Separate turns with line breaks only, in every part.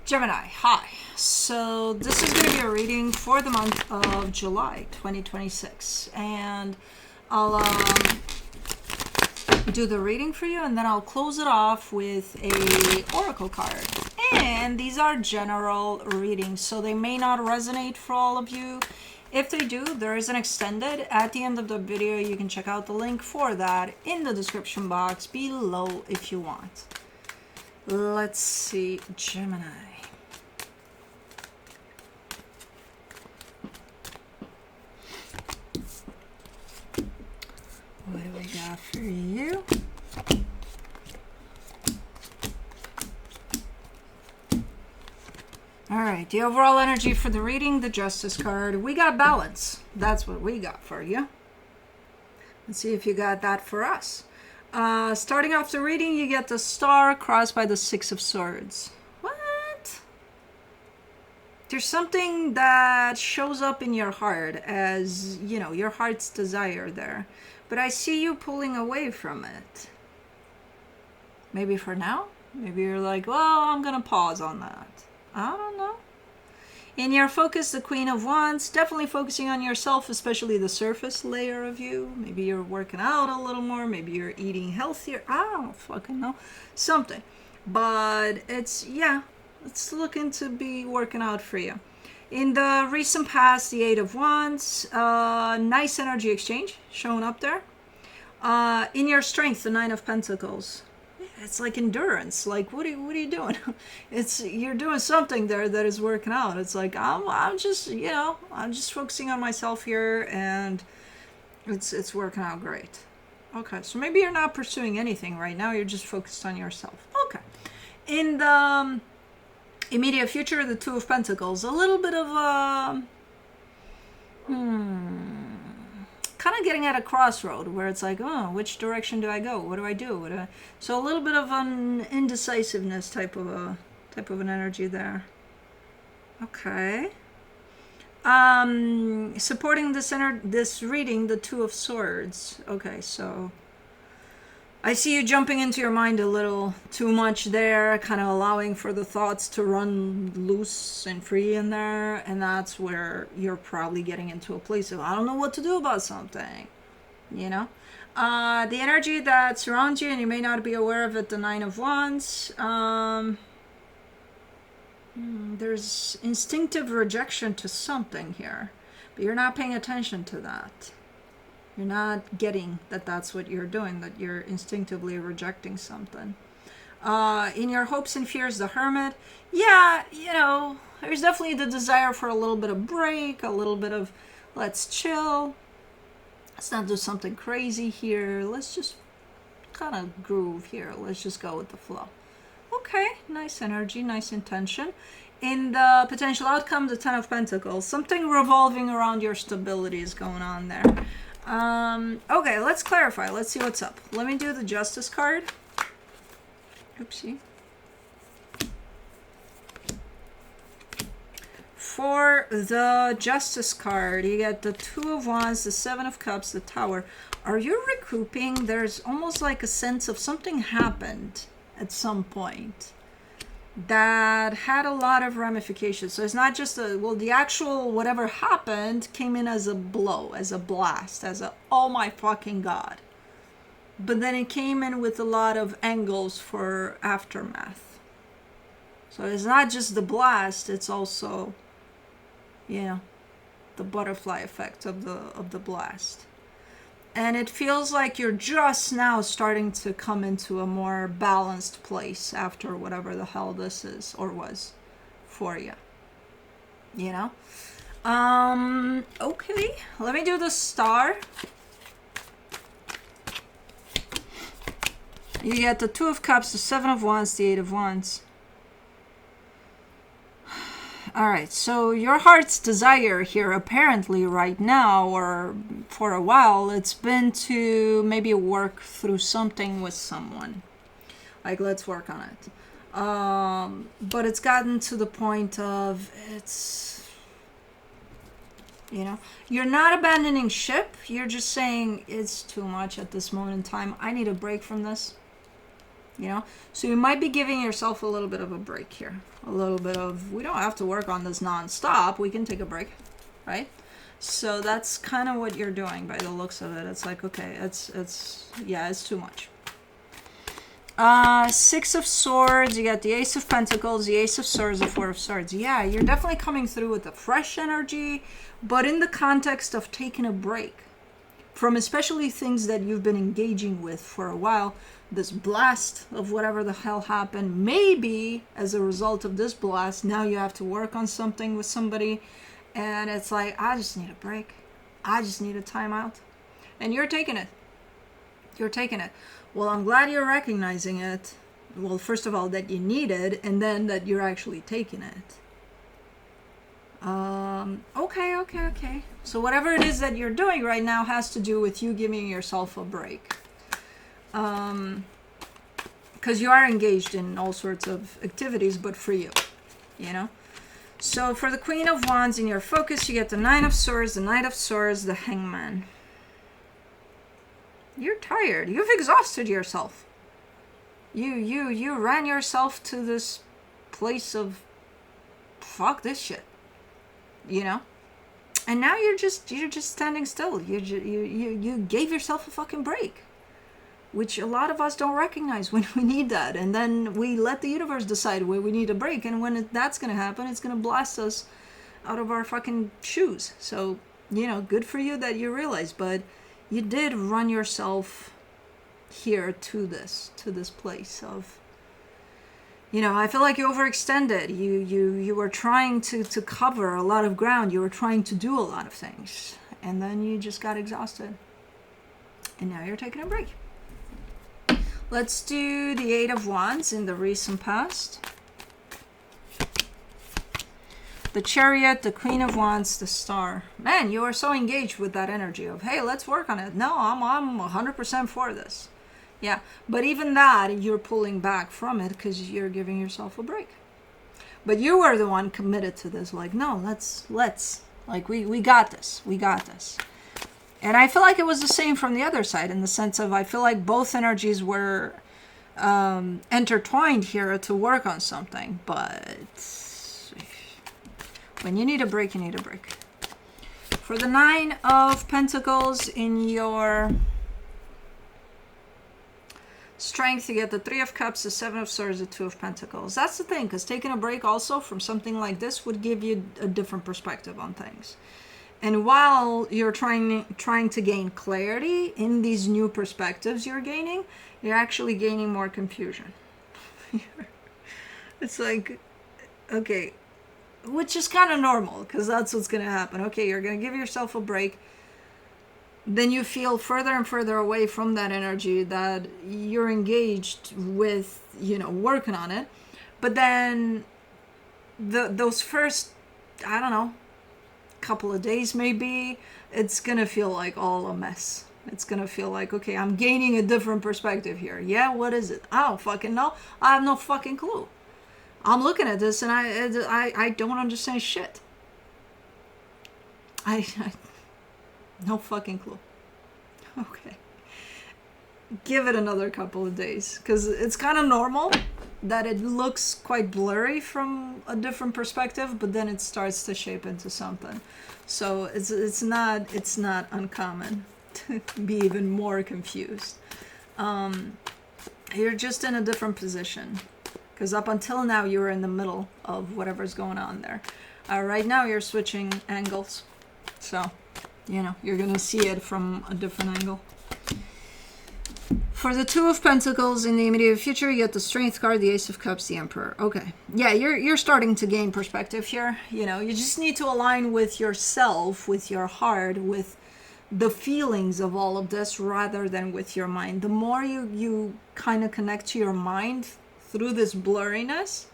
Gemini, hi. So this is going to be a reading for the month of July 2026. And I'll do the reading for you, and then I'll close it off with a oracle card. And these are general readings, so they may not resonate for all of you. If they do, there is an extended at the end of the video. You can check out the link for that in the description box below if you want. Let's see, Gemini. What do we got for you? All right, the overall energy for the reading, the Justice card. We got balance. That's what we got for you. Let's see if you got that for us. Starting off the reading, you get the Star crossed by the Six of Swords. What? There's something that shows up in your heart as, you know, your heart's desire there. But I see you pulling away from it. Maybe for now? Maybe you're like, well, I'm going to pause on that. I don't know. In your focus, the Queen of Wands, definitely focusing on yourself, especially the surface layer of you. Maybe you're working out a little more. Maybe you're eating healthier. I don't fucking know. Something. But it's looking to be working out for you. In the recent past, the Eight of Wands, nice energy exchange showing up there. In your strength, the Nine of Pentacles. It's like endurance. Like, what are you doing? You're doing something there that is working out. It's like, I'm just focusing on myself here, and it's working out great. Okay, so maybe you're not pursuing anything right now. You're just focused on yourself. Okay. In the immediate future, the Two of Pentacles, a little bit of a kind of getting at a crossroad where it's like, oh, which direction do I go? What do I do? So a little bit of an indecisiveness type of an energy there. Okay. Supporting this reading, the Two of Swords. Okay, so I see you jumping into your mind a little too much there, kind of allowing for the thoughts to run loose and free in there, and that's where you're probably getting into a place of, I don't know what to do about something, you know? The energy that surrounds you, and you may not be aware of it, the Nine of Wands, there's instinctive rejection to something here, but you're not paying attention to that. You're not getting that that's what you're doing, that you're instinctively rejecting something. In your hopes and fears, the Hermit. Yeah, there's definitely the desire for a little bit of break, a little bit of let's chill. Let's not do something crazy here. Let's just kind of groove here. Let's just go with the flow. Okay, nice energy, nice intention. In the potential outcome, the Ten of Pentacles. Something revolving around your stability is going on there. Okay, let's clarify. Let's see what's up. Let me do the Justice card. Oopsie. For the Justice card, you get the Two of Wands, the Seven of Cups, the Tower. Are you recouping? There's almost like a sense of something happened at some point that had a lot of ramifications. So it's not just the actual whatever happened came in as a blow, as a blast, as a, oh my fucking God. But then it came in with a lot of angles for aftermath. So it's not just the blast, it's also, the butterfly effect of the blast. And it feels like you're just now starting to come into a more balanced place after whatever the hell this is or was for you. Okay, let me do the Star. You get the Two of Cups, the Seven of Wands, the Eight of Wands. All right, so your heart's desire here apparently right now or for a while, it's been to maybe work through something with someone. Like, let's work on it. But it's gotten to the point of you're not abandoning ship. You're just saying it's too much at this moment in time. I need a break from this. So you might be giving yourself a little bit of a break here. a little bit of, we don't have to work on this non-stop. We can take a break, right? So that's kind of what you're doing by the looks of it. It's like, okay, it's too much. Six of Swords, you got the Ace of Pentacles, the Ace of Swords, the Four of Swords. Yeah, you're definitely coming through with a fresh energy, but in the context of taking a break from especially things that you've been engaging with for a while. This blast of whatever the hell happened, maybe as a result of this blast, now you have to work on something with somebody, and it's like, I just need a break. I just need a timeout. And you're taking it. You're taking it. Well, I'm glad you're recognizing it. Well, first of all, that you need it, and then that you're actually taking it. Okay. So whatever it is that you're doing right now has to do with you giving yourself a break. Because you are engaged in all sorts of activities, but for you, you know? So for the Queen of Wands in your focus, you get the Nine of Swords, the Knight of Swords, the Hangman. You're tired. You've exhausted yourself. You ran yourself to this place of fuck this shit, you know? And now you're just standing still. You gave yourself a fucking break, which a lot of us don't recognize when we need that. And then we let the universe decide where we need a break. And when that's going to happen, it's going to blast us out of our fucking shoes. So, you know, good for you that you realize. But you did run yourself here to this place of, you know, I feel like you overextended. You were trying to cover a lot of ground. You were trying to do a lot of things. And then you just got exhausted. And now you're taking a break. Let's do the Eight of Wands in the recent past. The Chariot, the Queen of Wands, the Star. Man, you are so engaged with that energy of, hey, let's work on it. No, I'm 100% for this. Yeah, but even that, you're pulling back from it because you're giving yourself a break. But you were the one committed to this. Like, no, let's. Like, we got this. We got this. And I feel like it was the same from the other side, in the sense of, I feel like both energies were intertwined here to work on something. But when you need a break, you need a break. For the Nine of Pentacles in your strength, you get the Three of Cups, the Seven of Swords, the Two of Pentacles. That's the thing, because taking a break also from something like this would give you a different perspective on things. And while you're trying to gain clarity in these new perspectives you're gaining, you're actually gaining more confusion. It's like, okay, which is kind of normal, because that's what's going to happen. Okay, you're going to give yourself a break. Then you feel further and further away from that energy that you're engaged with, you know, working on it. But then those first, I don't know, couple of days maybe, it's gonna feel like all a mess. It's gonna feel like, okay, I'm gaining a different perspective here. Yeah, what is it? I don't fucking know. I have no fucking clue. I'm looking at this and I don't understand shit. I no fucking clue. Okay, give it another couple of days, because it's kind of normal that it looks quite blurry from a different perspective, but then it starts to shape into something. So it's not uncommon to be even more confused. You're just in a different position, because up until now you were in the middle of whatever's going on there. Right now you're switching angles, so you know you're gonna see it from a different angle. For the Two of Pentacles in the immediate future, you get the Strength card, the Ace of Cups, the Emperor. Okay. Yeah, you're starting to gain perspective here. You know, you just need to align with yourself, with your heart, with the feelings of all of this, rather than with your mind. The more you kind of connect to your mind through this blurriness,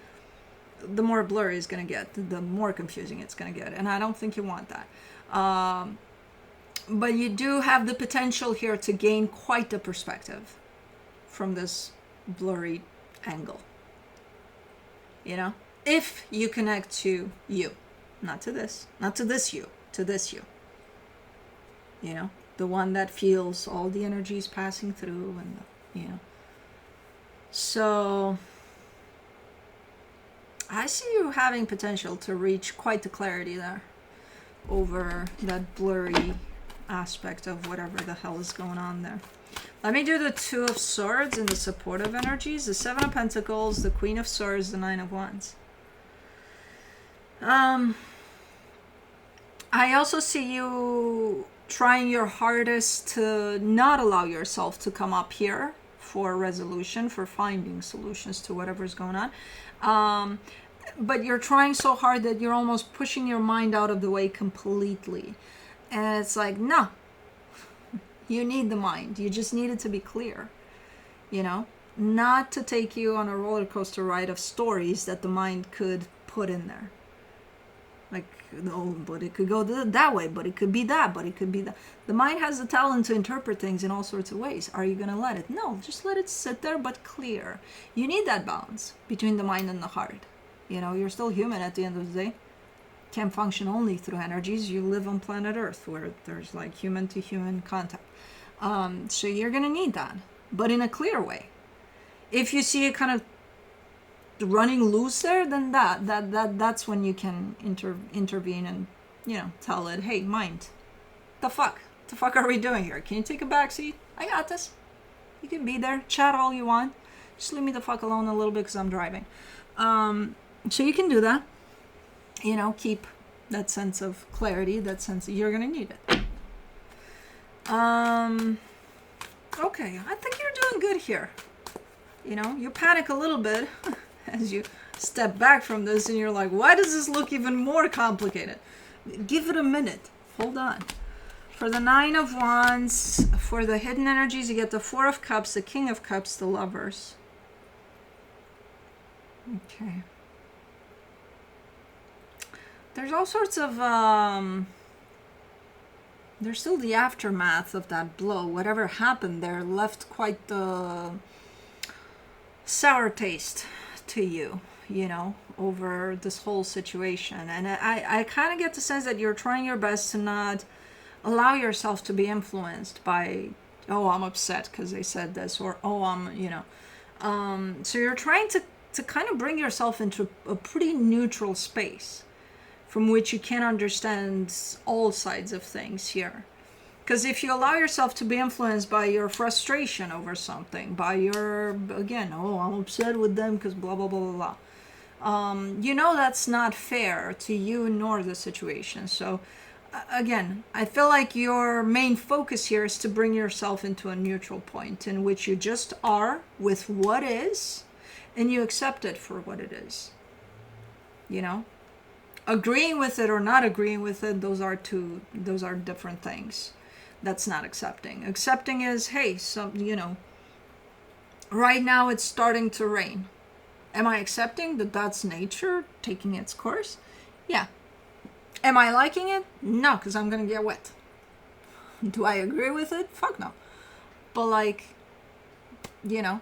the more blurry it's going to get, the more confusing it's going to get. And I don't think you want that. But you do have the potential here to gain quite a perspective from this blurry angle. You know? If you connect to you. Not to this. Not to this you. To this you. You know? The one that feels all the energies passing through and, you know. So, I see you having potential to reach quite the clarity there over that blurry aspect of whatever the hell is going on there. Let me do the Two of Swords and the supportive energies, the Seven of Pentacles, the Queen of Swords, the Nine of Wands. I also see you trying your hardest to not allow yourself to come up here for resolution, for finding solutions to whatever's going on. But you're trying so hard that you're almost pushing your mind out of the way completely. And it's like, no, you need the mind. You just need it to be clear, you know, not to take you on a roller coaster ride of stories that the mind could put in there. Like, no, but it could go that way, but it could be that, but it could be that. The mind has the talent to interpret things in all sorts of ways. Are you going to let it? No, just let it sit there, but clear. You need that balance between the mind and the heart. You know, you're still human at the end of the day. Can't function only through energies. You live on planet Earth where there's like human to human contact. So you're going to need that, but in a clear way. If you see it kind of running loose there, then that's when you can intervene and, you know, tell it, hey, mind, the fuck are we doing here? Can you take a back seat? I got this. You can be there, chat all you want, just leave me the fuck alone a little bit because I'm driving. So you can do that, you know, keep that sense of clarity, that sense that you're gonna need it. Okay, I think you're doing good here. You know, you panic a little bit as you step back from this and you're like, why does this look even more complicated? Give it a minute. Hold on. For the Nine of Wands, for the hidden energies, you get the Four of Cups, the King of Cups, the Lovers. Okay. There's all sorts of, there's still the aftermath of that blow. Whatever happened there left quite the sour taste to you, you know, over this whole situation. And I kind of get the sense that you're trying your best to not allow yourself to be influenced by, oh, I'm upset because they said this, or, oh, I'm, you know. So you're trying to kind of bring yourself into a pretty neutral space from which you can understand all sides of things here. Because if you allow yourself to be influenced by your frustration over something, by your, again, oh, I'm upset with them because blah, blah, blah, blah, blah. You know that's not fair to you nor the situation. So, again, I feel like your main focus here is to bring yourself into a neutral point in which you just are with what is, and you accept it for what it is. You know? Agreeing with it or not agreeing with it, those are different things. That's not accepting. Accepting is, hey, you know, right now it's starting to rain. Am I accepting that that's nature taking its course? Yeah. Am I liking it? No, because I'm going to get wet. Do I agree with it? Fuck no. But like, you know,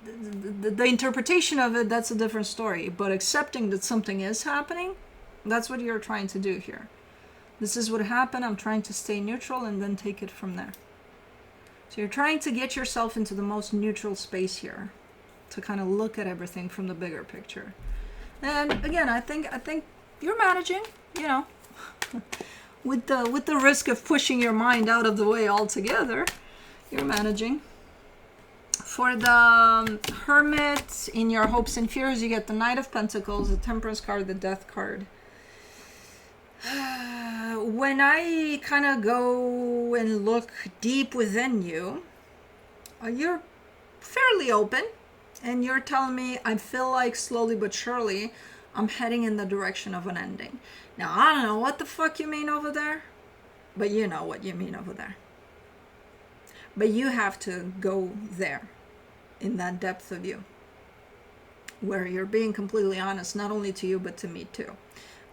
the interpretation of it, that's a different story. But accepting that something is happening, that's what you're trying to do here. This is what happened. I'm trying to stay neutral and then take it from there. So you're trying to get yourself into the most neutral space here to kind of look at everything from the bigger picture. And again, I think you're managing, you know, with the risk of pushing your mind out of the way altogether. You're managing. For the Hermit, in your hopes and fears, you get the Knight of Pentacles, the Temperance card, the Death card. When I kind of go and look deep within you, you're fairly open, and you're telling me, I feel like slowly but surely I'm heading in the direction of an ending. Now, I don't know what the fuck you mean over there, but you know what you mean over there. But you have to go there, in that depth of you, where you're being completely honest, not only to you, but to me too.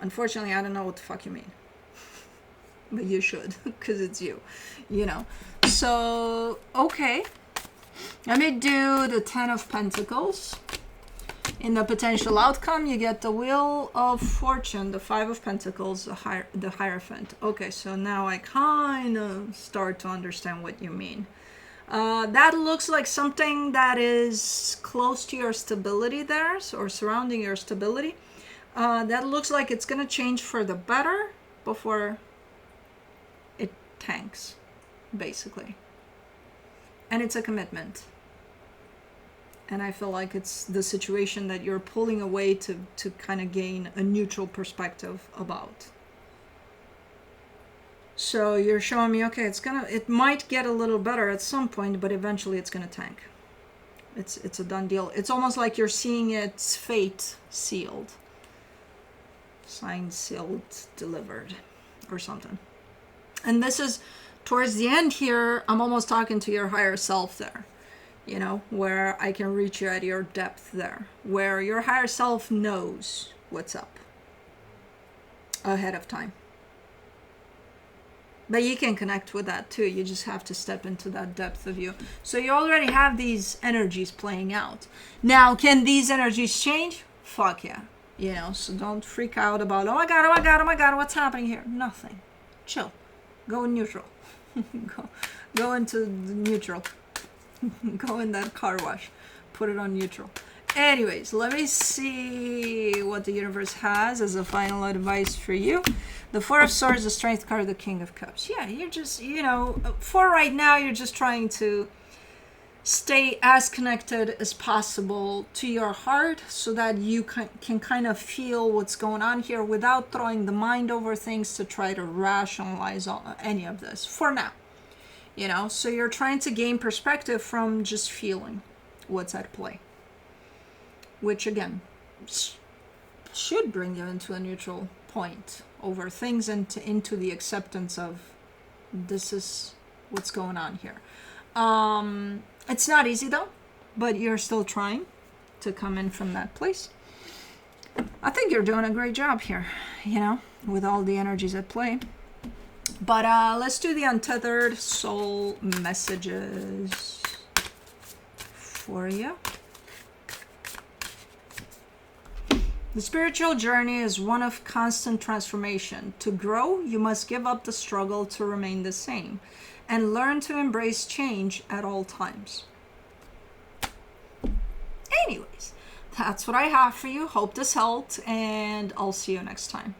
Unfortunately, I don't know what the fuck you mean. But you should, because it's you, you know. So, okay. Let me do the Ten of Pentacles. In the potential outcome, you get the Wheel of Fortune, the Five of Pentacles, the Hierophant. Okay, so now I kind of start to understand what you mean. That looks like something that is close to your stability there, or surrounding your stability. That looks like it's going to change for the better before it tanks, basically. And it's a commitment. And I feel like it's the situation that you're pulling away to kind of gain a neutral perspective about. So you're showing me, okay, it might get a little better at some point, but eventually it's gonna tank. It's a done deal. It's almost like you're seeing its fate sealed. Signed, sealed, delivered, or something. And this is towards the end here, I'm almost talking to your higher self there. You know, where I can reach you at your depth there. Where your higher self knows what's up ahead of time. But you can connect with that too. You just have to step into that depth of you. So you already have these energies playing out. Now, can these energies change? Fuck yeah. You know, so don't freak out about, oh my God, oh my God, oh my God, what's happening here? Nothing. Chill. Go in neutral. Go into the neutral. Go in that car wash. Put it on neutral. Anyways, let me see what the universe has as a final advice for you. The Four of Swords, the Strength card, the King of Cups. Yeah, you're just, you know, for right now, you're just trying to stay as connected as possible to your heart so that you can kind of feel what's going on here without throwing the mind over things to try to rationalize any of this for now. You know, so you're trying to gain perspective from just feeling what's at play. Which, again, should bring you into a neutral point over things and into the acceptance of this is what's going on here. It's not easy, though, but you're still trying to come in from that place. I think you're doing a great job here, you know, with all the energies at play. But let's do the untethered soul messages for you. The spiritual journey is one of constant transformation. To grow, you must give up the struggle to remain the same and learn to embrace change at all times. Anyways, that's what I have for you. Hope this helped, and I'll see you next time.